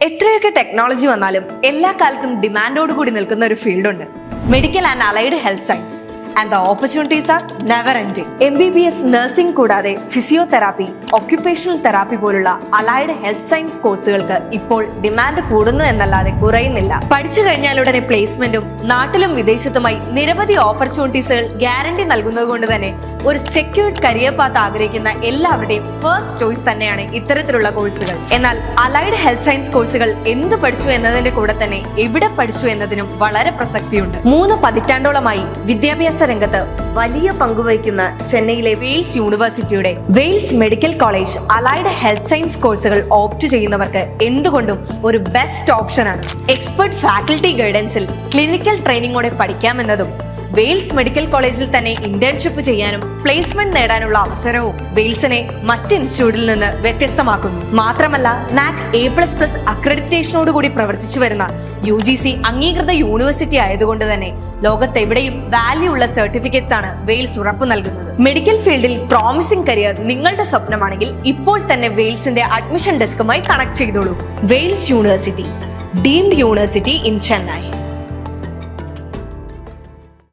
എത്രയൊക്കെ ടെക്നോളജി വന്നാലും എല്ലാ കാലത്തും ഡിമാൻഡോടുകൂടി നിൽക്കുന്ന ഒരു ഫീൽഡുണ്ട്, medical and allied health science. And the opportunities are never ending. MBBS nursing കൂടാതെ ഫിസിയോതെറാപ്പി, ഒക്യുപേഷണൽ തെറാപ്പി പോലുള്ള അലൈഡ് ഹെൽത്ത് സയൻസ് കോഴ്സുകൾക്ക് ഇപ്പോൾ ഡിമാൻഡ് കൂടുന്നു എന്നല്ലാതെ കുറയുന്നില്ല. പഠിച്ചു കഴിഞ്ഞാലുടനെ പ്ലേസ്മെന്റും നാട്ടിലും വിദേശത്തുമായി നിരവധി ഓപ്പർച്യൂണിറ്റീസുകൾ ഗ്യാരണ്ടി നൽകുന്നത് കൊണ്ട് തന്നെ ഒരു സെക്യൂർഡ് കരിയർ പാത്ത് ആഗ്രഹിക്കുന്ന എല്ലാവരുടെയും ഫസ്റ്റ് ചോയ്സ് തന്നെയാണ് ഇത്തരത്തിലുള്ള കോഴ്സുകൾ. എന്നാൽ അലൈഡ് ഹെൽത്ത് സയൻസ് കോഴ്സുകൾ എന്ത് പഠിച്ചു എന്നതിന്റെ കൂടെ തന്നെ എവിടെ പഠിച്ചു എന്നതിനും വളരെ പ്രസക്തിയുണ്ട്. 3 പതിറ്റാണ്ടോളമായി വിദ്യാഭ്യാസ രംഗത്ത് വലിയ പങ്കുവഹിക്കുന്ന ചെന്നൈയിലെ വെയിൽസ് യൂണിവേഴ്സിറ്റിയുടെ Vels medical college allied health science കോഴ്സുകൾ ഓപ്റ്റ് ചെയ്യുന്നവർക്ക് എന്തുകൊണ്ടും ഒരു ബെസ്റ്റ് ഓപ്ഷനാണ്. എക്സ്പെർട്ട് ഫാക്കൽറ്റി ഗൈഡൻസിൽ ക്ലിനിക്കൽ ട്രെയിനിങ്ങോടെ പഠിക്കാമെന്നതും വെയിൽസ് മെഡിക്കൽ കോളേജിൽ തന്നെ ഇന്റേൺഷിപ്പ് ചെയ്യാനും പ്ലേസ്മെന്റ് നേടാനുള്ള അവസരവും വെയിൽസിനെ മറ്റ് ഇൻസ്റ്റിറ്റ്യൂട്ടിൽ നിന്ന് വ്യത്യസ്തമാക്കുന്നു. മാത്രമല്ല NAC A++ അക്രഡിറ്റേഷനോടുകൂടി പ്രവർത്തിച്ചു വരുന്ന UGC അംഗീകൃത യൂണിവേഴ്സിറ്റി ആയതുകൊണ്ട് തന്നെ ലോകത്തെവിടെയും വാല്യൂ ഉള്ള സർട്ടിഫിക്കറ്റ്സ് ആണ് വെയിൽസ് ഉറപ്പു നൽകുന്നത്. മെഡിക്കൽ ഫീൽഡിൽ പ്രോമിസിംഗ് കരിയർ നിങ്ങളുടെ സ്വപ്നമാണെങ്കിൽ ഇപ്പോൾ തന്നെ വെയിൽസിന്റെ അഡ്മിഷൻ ഡെസ്കുമായി കണക്ട് ചെയ്തോളൂ. Wales university, deemed university in Chennai.